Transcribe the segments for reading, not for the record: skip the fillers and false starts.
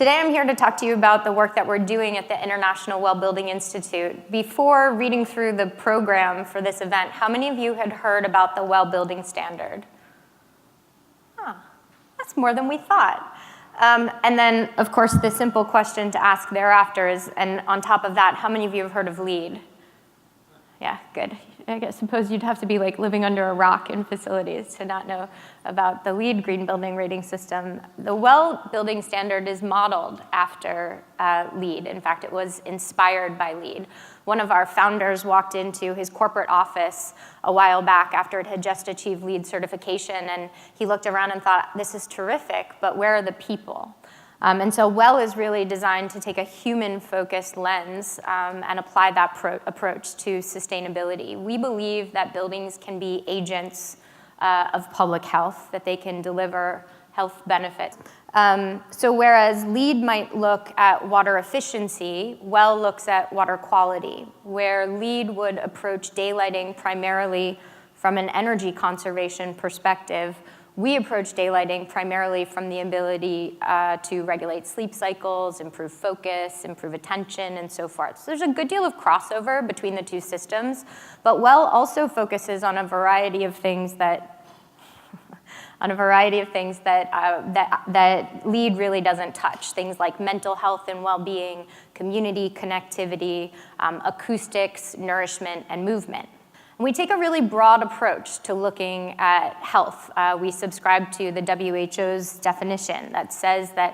Today I'm here to talk to you about the work that we're doing at the International Well Building Institute. Before reading through the program for this event, how many of you had heard about the well building standard? That's more than we thought. And then, of course, the simple question to ask thereafter is, and on top of that, how many of you have heard of LEED? Yeah, good. I suppose you'd have to be like living under a rock in facilities to not know about the LEED green building rating system. The well building standard is modeled after LEED. In fact, it was inspired by LEED. One of our founders walked into his corporate office a while back after it had just achieved LEED certification, and he looked around and thought, this is terrific, but where are the people? And so WELL is really designed to take a human-focused lens and apply that approach to sustainability. We believe that buildings can be agents of public health, that they can deliver health benefits. So whereas LEED might look at water efficiency, WELL looks at water quality, where LEED would approach daylighting primarily from an energy conservation perspective. We approach daylighting primarily from the ability to regulate sleep cycles, improve focus, improve attention, and so forth. So there's a good deal of crossover between the two systems, but WELL also focuses on a variety of things that that LEED really doesn't touch. Things like mental health and well-being, community connectivity, acoustics, nourishment, and movement. We take a really broad approach to looking at health. We subscribe to the WHO's definition that says that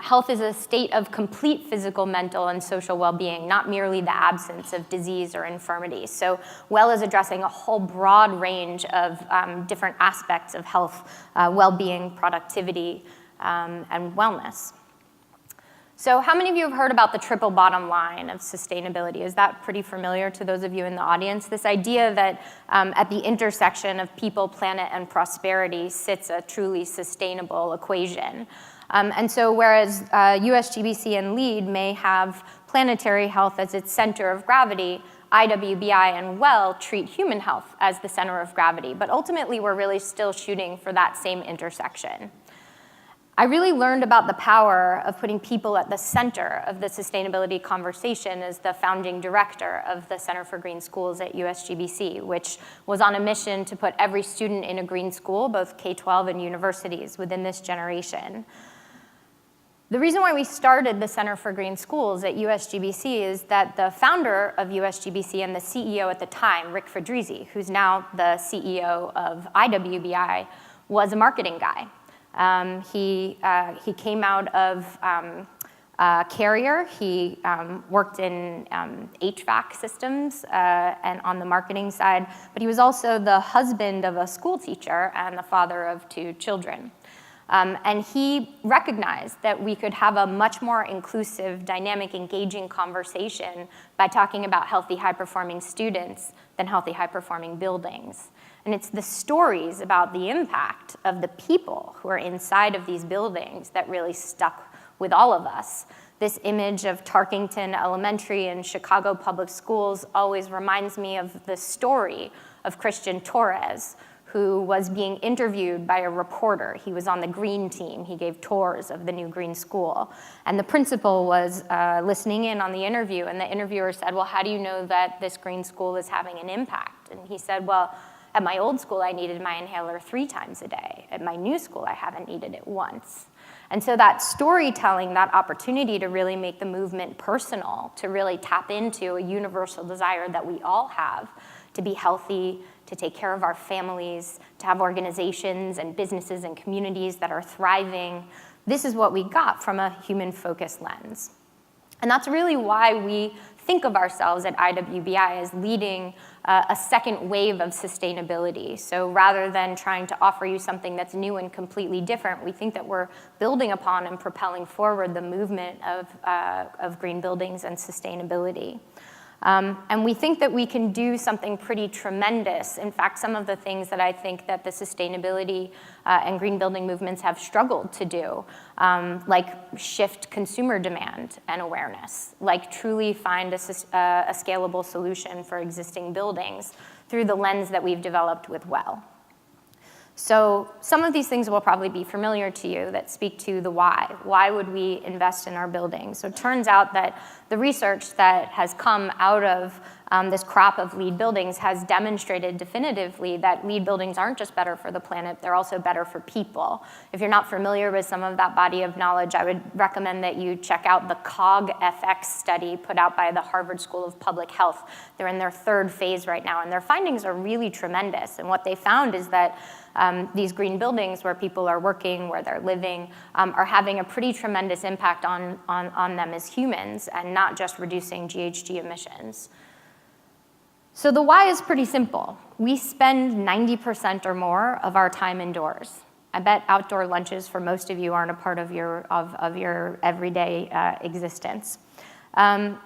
health is a state of complete physical, mental, and social well-being, not merely the absence of disease or infirmity. So WELL is addressing a whole broad range of different aspects of health, well-being, productivity, and wellness. So how many of you have heard about the triple bottom line of sustainability? Is that pretty familiar to those of you in the audience? This idea that at the intersection of people, planet, and prosperity sits a truly sustainable equation. And so whereas USGBC and LEED may have planetary health as its center of gravity, IWBI and WELL treat human health as the center of gravity. But ultimately, we're really still shooting for that same intersection. I really learned about the power of putting people at the center of the sustainability conversation as the founding director of the Center for Green Schools at USGBC, which was on a mission to put every student in a green school, both K-12 and universities, within this generation. The reason why we started the Center for Green Schools at USGBC is that the founder of USGBC and the CEO at the time, Rick Fedrizzi, who's now the CEO of IWBI, was a marketing guy. He came out of Carrier. He worked in HVAC systems and on the marketing side, but he was also the husband of a school teacher and the father of 2 children. And he recognized that we could have a much more inclusive, dynamic, engaging conversation by talking about healthy, high-performing students than healthy, high-performing buildings. And it's the stories about the impact of the people who are inside of these buildings that really stuck with all of us. This image of Tarkington Elementary and Chicago Public Schools always reminds me of the story of Christian Torres, who was being interviewed by a reporter. He was on the green team. He gave tours of the new green school. And the principal was listening in on the interview, and the interviewer said, well, how do you know that this green school is having an impact? And he said, well, at my old school, I needed my inhaler 3 times a day. At my new school, I haven't needed it once. And so that storytelling, that opportunity to really make the movement personal, to really tap into a universal desire that we all have to be healthy, to take care of our families, to have organizations and businesses and communities that are thriving. This is what we got from a human-focused lens. And that's really why we think of ourselves at IWBI as leading a second wave of sustainability. So rather than trying to offer you something that's new and completely different, we think that we're building upon and propelling forward the movement of green buildings and sustainability. And we think that we can do something pretty tremendous. In fact, some of the things that I think that the sustainability and green building movements have struggled to do, like shift consumer demand and awareness, like truly find a scalable solution for existing buildings through the lens that we've developed with WELL. So some of these things will probably be familiar to you that speak to the why. Why would we invest in our buildings? So it turns out that the research that has come out of this crop of LEED buildings has demonstrated definitively that LEED buildings aren't just better for the planet, they're also better for people. If you're not familiar with some of that body of knowledge, I would recommend that you check out the COG-FX study put out by the Harvard School of Public Health. They're in their 3rd phase right now, and their findings are really tremendous. And what they found is that these green buildings where people are working, where they're living, are having a pretty tremendous impact on them as humans and not just reducing GHG emissions. So the why is pretty simple. We spend 90% or more of our time indoors. I bet outdoor lunches for most of you aren't a part of your everyday existence. And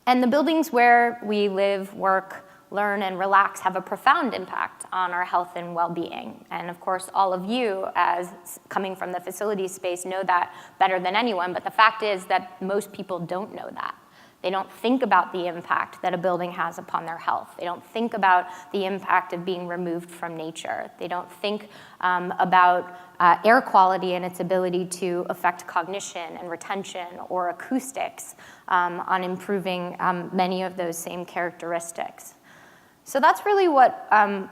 the buildings where we live, work, learn, and relax have a profound impact on our health and well-being. And of course, all of you, as coming from the facilities space, know that better than anyone, but the fact is that most people don't know that. They don't think about the impact that a building has upon their health. They don't think about the impact of being removed from nature. They don't think about air quality and its ability to affect cognition and retention or acoustics on improving many of those same characteristics. So that's really what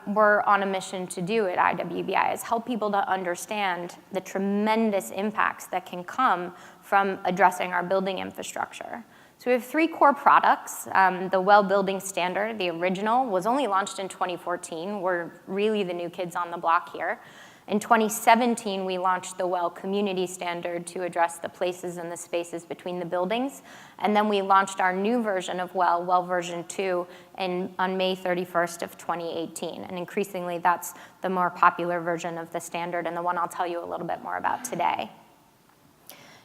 we're on a mission to do at IWBI, is help people to understand the tremendous impacts that can come from addressing our building infrastructure. So we have 3 core products. The WELL Building Standard, the original, was only launched in 2014. We're really the new kids on the block here. In 2017, we launched the WELL Community Standard to address the places and the spaces between the buildings. And then we launched our new version of WELL, WELL version 2, on May 31st of 2018. And increasingly, that's the more popular version of the standard and the one I'll tell you a little bit more about today.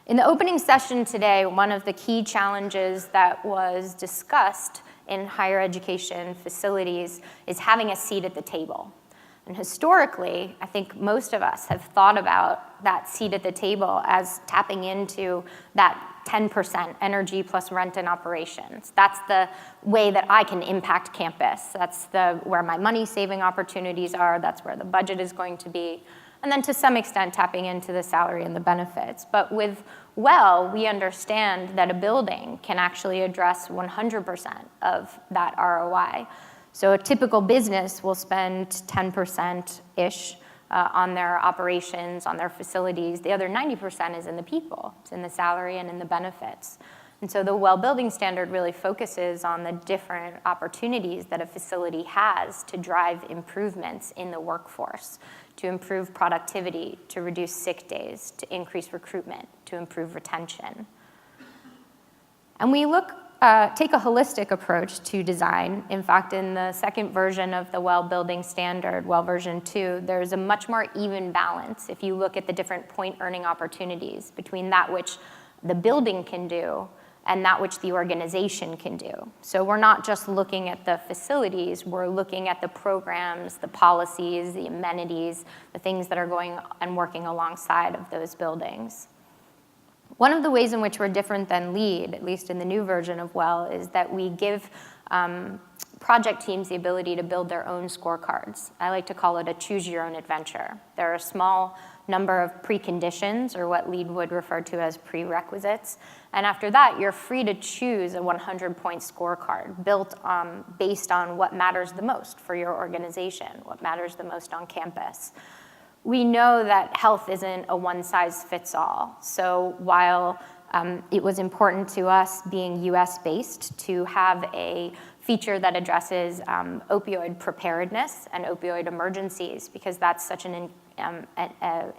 In the opening session today, one of the key challenges that was discussed in higher education facilities is having a seat at the table. And historically, I think most of us have thought about that seat at the table as tapping into that 10% energy plus rent and operations. That's the way that I can impact campus. That's where my money saving opportunities are. That's where the budget is going to be. And then to some extent, tapping into the salary and the benefits. But with WELL, we understand that a building can actually address 100% of that ROI. So a typical business will spend 10%-ish on their operations, on their facilities. The other 90% is in the people. It's in the salary and in the benefits. And so the WELL Building Standard really focuses on the different opportunities that a facility has to drive improvements in the workforce, to improve productivity, to reduce sick days, to increase recruitment, to improve retention. And we take a holistic approach to design. In fact, in the 2nd version of the WELL Building Standard, WELL version 2, there's a much more even balance if you look at the different point earning opportunities between that which the building can do and that which the organization can do. So we're not just looking at the facilities, we're looking at the programs, the policies, the amenities, the things that are going and working alongside of those buildings. One of the ways in which we're different than LEED, at least in the new version of WELL, is that we give project teams the ability to build their own scorecards. I like to call it a choose your own adventure. There are a small number of preconditions, or what LEED would refer to as prerequisites. And after that, you're free to choose a 100-point scorecard built based on what matters the most for your organization, what matters the most on campus. We know that health isn't a one-size-fits-all. So while it was important to us, being US-based, to have a feature that addresses opioid preparedness and opioid emergencies, because that's such an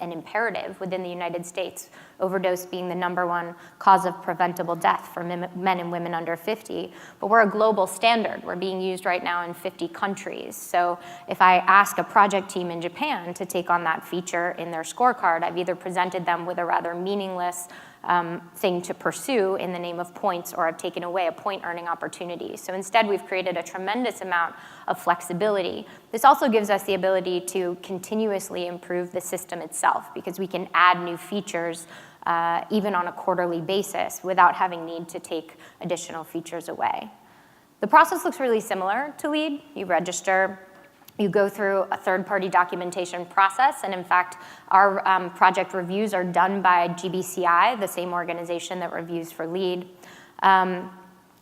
imperative within the United States, overdose being the #1 cause of preventable death for men and women under 50. But we're a global standard. We're being used right now in 50 countries. So if I ask a project team in Japan to take on that feature in their scorecard, I've either presented them with a rather meaningless thing to pursue in the name of points, or I've taken away a point earning opportunity. So instead, we've created a tremendous amount of flexibility. This also gives us the ability to continuously improve the system itself, because we can add new features even on a quarterly basis without having need to take additional features away. The process looks really similar to LEED. You register You go through a third-party documentation process, and in fact, our project reviews are done by GBCI, the same organization that reviews for LEED.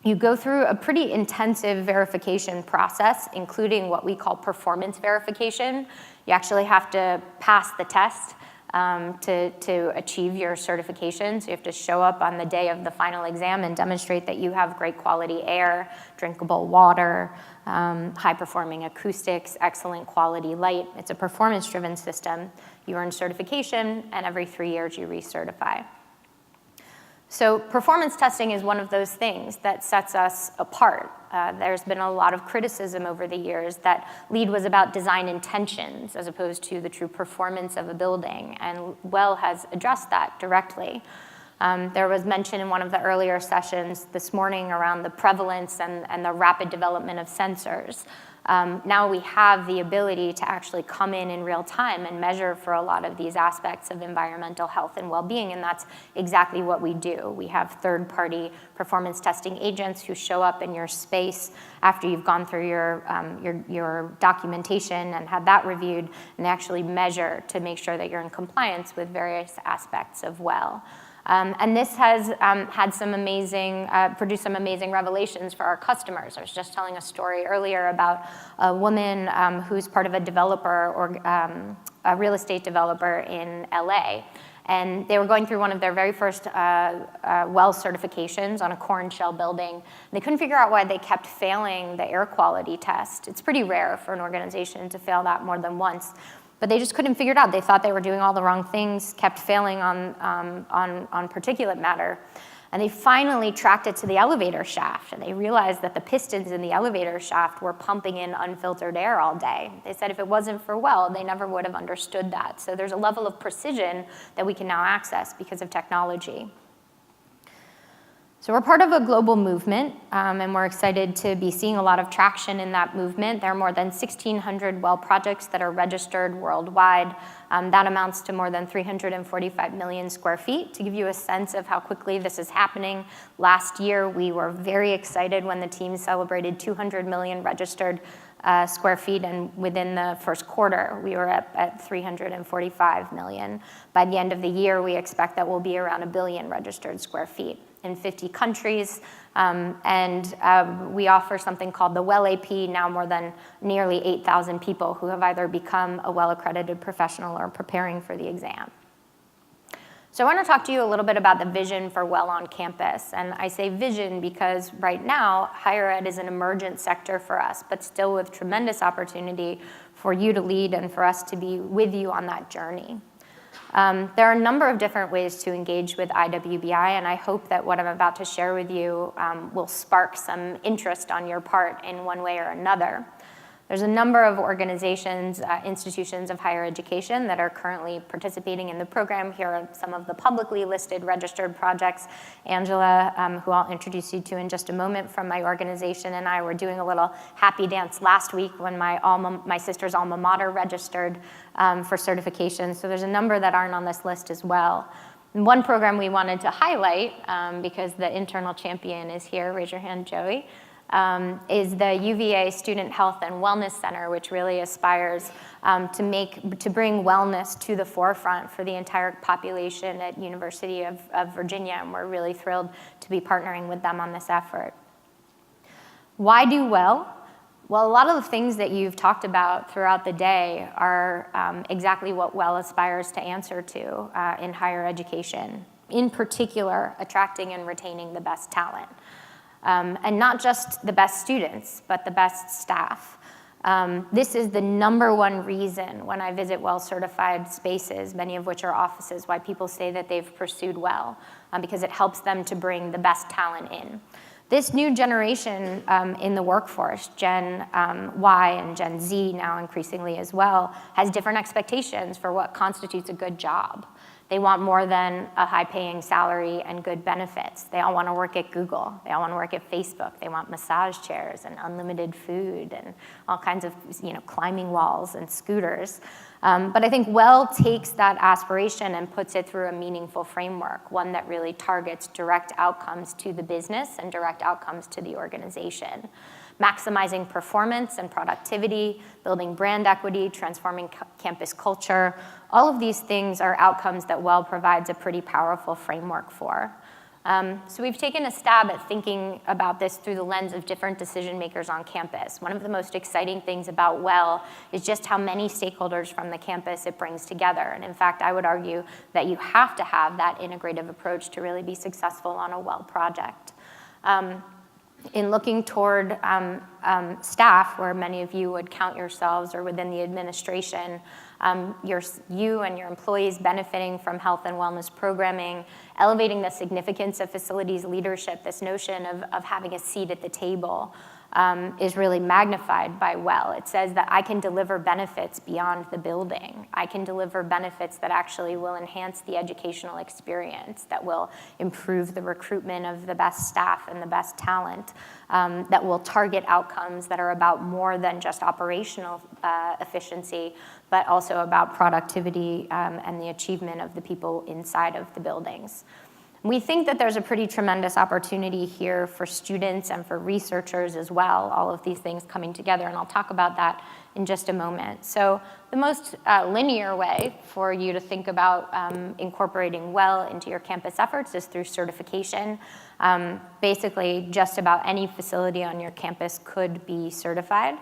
You go through a pretty intensive verification process, including what we call performance verification. You actually have to pass the test to achieve your certification. So you have to show up on the day of the final exam and demonstrate that you have great quality air, drinkable water, high-performing acoustics, excellent quality light. It's a performance-driven system. You earn certification, and every 3 years you recertify. So performance testing is one of those things that sets us apart. There's been a lot of criticism over the years that LEED was about design intentions as opposed to the true performance of a building, and WELL has addressed that directly. There was mention in one of the earlier sessions this morning around the prevalence and the rapid development of sensors. Now we have the ability to actually come in real time and measure for a lot of these aspects of environmental health and well-being, and that's exactly what we do. We have third-party performance testing agents who show up in your space after you've gone through your documentation and had that reviewed, and they actually measure to make sure that you're in compliance with various aspects of WELL. And this has produced some amazing revelations for our customers. I was just telling a story earlier about a woman who's part of a developer or a real estate developer in LA. And they were going through one of their very first WELL certifications on a corn shell building. They couldn't figure out why they kept failing the air quality test. It's pretty rare for an organization to fail that more than once. But they just couldn't figure it out. They thought they were doing all the wrong things, kept failing on particulate matter. And they finally tracked it to the elevator shaft, and they realized that the pistons in the elevator shaft were pumping in unfiltered air all day. They said if it wasn't for WELL, they never would have understood that. So there's a level of precision that we can now access because of technology. So we're part of a global movement, and we're excited to be seeing a lot of traction in that movement. There are more than 1,600 WELL projects that are registered worldwide. That amounts to more than 345 million square feet. To give you a sense of how quickly this is happening, last year we were very excited when the team celebrated 200 million registered square feet, and within the first quarter, we were at 345 million. By the end of the year, we expect that we'll be around 1 billion registered square feet in 50 countries, and we offer something called the WELL AP, now more than nearly 8,000 people who have either become a WELL-accredited professional or preparing for the exam. So I want to talk to you a little bit about the vision for WELL on campus. And I say vision because right now, higher ed is an emergent sector for us, but still with tremendous opportunity for you to lead and for us to be with you on that journey. There are a number of different ways to engage with IWBI, and I hope that what I'm about to share with you will spark some interest on your part in one way or another. There's a number of organizations, institutions of higher education that are currently participating in the program. Here are some of the publicly listed registered projects. Angela, who I'll introduce you to in just a moment from my organization, and I were doing a little happy dance last week when my sister's alma mater registered for certification. So there's a number that aren't on this list as well. And one program we wanted to highlight, because the internal champion is here, raise your hand, Joey, is the UVA Student Health and Wellness Center, which really aspires to bring wellness to the forefront for the entire population at University of Virginia, and we're really thrilled to be partnering with them on this effort. Why do WELL? Well, a lot of the things that you've talked about throughout the day are exactly what WELL aspires to answer to in higher education, in particular, attracting and retaining the best talent. And not just the best students, but the best staff. This is the #1 reason when I visit WELL-certified spaces, many of which are offices, why people say that they've pursued WELL, because it helps them to bring the best talent in. This new generation in the workforce, Gen Y and Gen Z now increasingly as well, has different expectations for what constitutes a good job. They want more than a high-paying salary and good benefits. They all want to work at Google. They all want to work at Facebook. They want massage chairs and unlimited food and all kinds of climbing walls and scooters. But I think WELL takes that aspiration and puts it through a meaningful framework, one that really targets direct outcomes to the business and direct outcomes to the organization. maximizing performance and productivity, building brand equity, transforming campus culture. All of these things are outcomes that WELL provides a pretty powerful framework for. So we've taken a stab at thinking about this through the lens of different decision makers on campus. One of the most exciting things about WELL is just how many stakeholders from the campus it brings together. And in fact, I would argue that you have to have that integrative approach to really be successful on a WELL project. In looking toward staff, where many of you would count yourselves, or within the administration, you and your employees benefiting from health and wellness programming, elevating the significance of facilities leadership, this notion of having a seat at the table, is really magnified by WELL. It says that I can deliver benefits beyond the building. I can deliver benefits that actually will enhance the educational experience, that will improve the recruitment of the best staff and the best talent, that will target outcomes that are about more than just operational efficiency, but also about productivity and the achievement of the people inside of the buildings. We think that there's a pretty tremendous opportunity here for students and for researchers as well, all of these things coming together, and I'll talk about that in just a moment. So the most linear way for you to think about incorporating WELL into your campus efforts is through certification. Basically, just about any facility on your campus could be certified.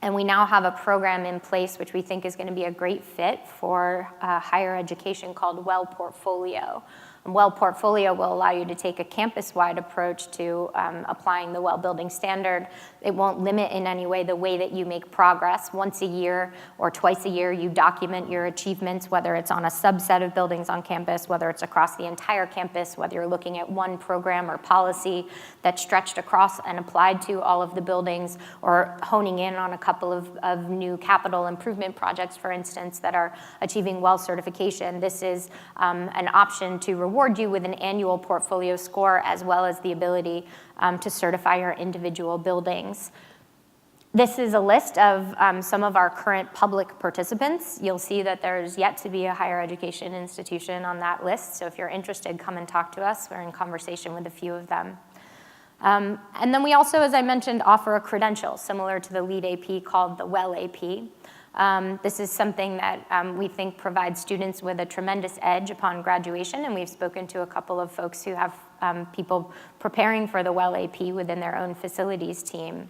And we now have a program in place which we think is going to be a great fit for higher education called WELL Portfolio. And WELL Portfolio will allow you to take a campus-wide approach to applying the WELL Building Standard. It won't limit in any way the way that you make progress. Once a year or twice a year, you document your achievements, whether it's on a subset of buildings on campus, whether it's across the entire campus, whether you're looking at one program or policy that's stretched across and applied to all of the buildings, or honing in on a couple of new capital improvement projects, for instance, that are achieving WELL certification. This is an option to reward you with an annual portfolio score, as well as the ability to certify your individual buildings. This is a list of some of our current public participants. You'll see that there's yet to be a higher education institution on that list, so if you're interested, come and talk to us. We're in conversation with a few of them. And then we also, as I mentioned, offer a credential similar to the LEAD AP called the WELL AP. This is something that we think provides students with a tremendous edge upon graduation, and we've spoken to a couple of folks who have people preparing for the WELL AP within their own facilities team.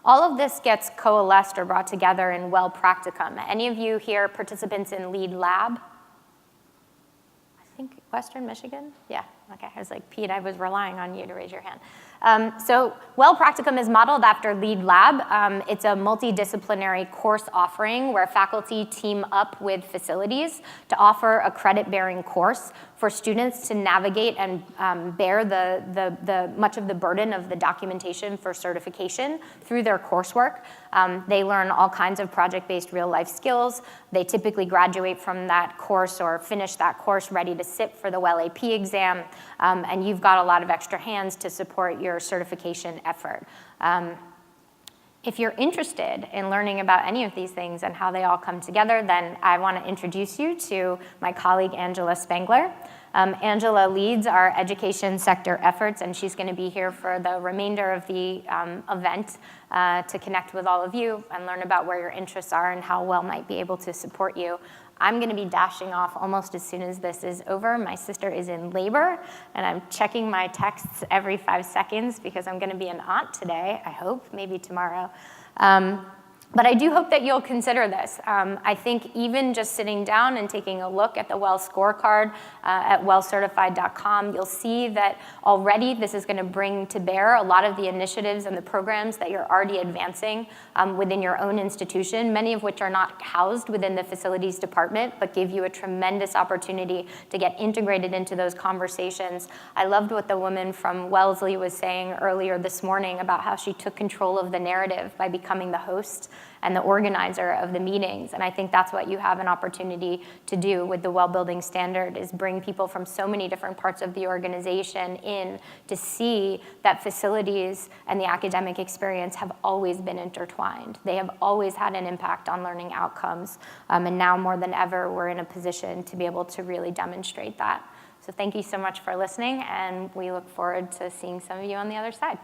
All of this gets coalesced or brought together in WELL Practicum. Any of you here participants in LEAD Lab? I think Western Michigan? Yeah, okay. I was like, Pete, I was relying on you to raise your hand. So WELL Practicum is modeled after LEAD Lab. It's a multidisciplinary course offering where faculty team up with facilities to offer a credit-bearing course for students to navigate and bear much of the burden of the documentation for certification through their coursework. They learn all kinds of project-based real-life skills. They typically graduate from that course or finish that course ready to sit for the WELL AP exam, and you've got a lot of extra hands to support your certification effort. If you're interested in learning about any of these things and how they all come together, then I want to introduce you to my colleague, Angela Spangler. Angela leads our education sector efforts, and she's going to be here for the remainder of the event to connect with all of you and learn about where your interests are and how WELL might be able to support you. I'm going to be dashing off almost as soon as this is over. My sister is in labor, and I'm checking my texts every 5 seconds because I'm going to be an aunt today, I hope, maybe tomorrow. But I do hope that you'll consider this. I think even just sitting down and taking a look at the WELL scorecard at wellcertified.com, you'll see that already this is going to bring to bear a lot of the initiatives and the programs that you're already advancing within your own institution, many of which are not housed within the facilities department, but give you a tremendous opportunity to get integrated into those conversations. I loved what the woman from Wellesley was saying earlier this morning about how she took control of the narrative by becoming the host and the organizer of the meetings. And I think that's what you have an opportunity to do with the WELL Building Standard, is bring people from so many different parts of the organization in to see that facilities and the academic experience have always been intertwined. They have always had an impact on learning outcomes. And now more than ever, we're in a position to be able to really demonstrate that. So thank you so much for listening, and we look forward to seeing some of you on the other side.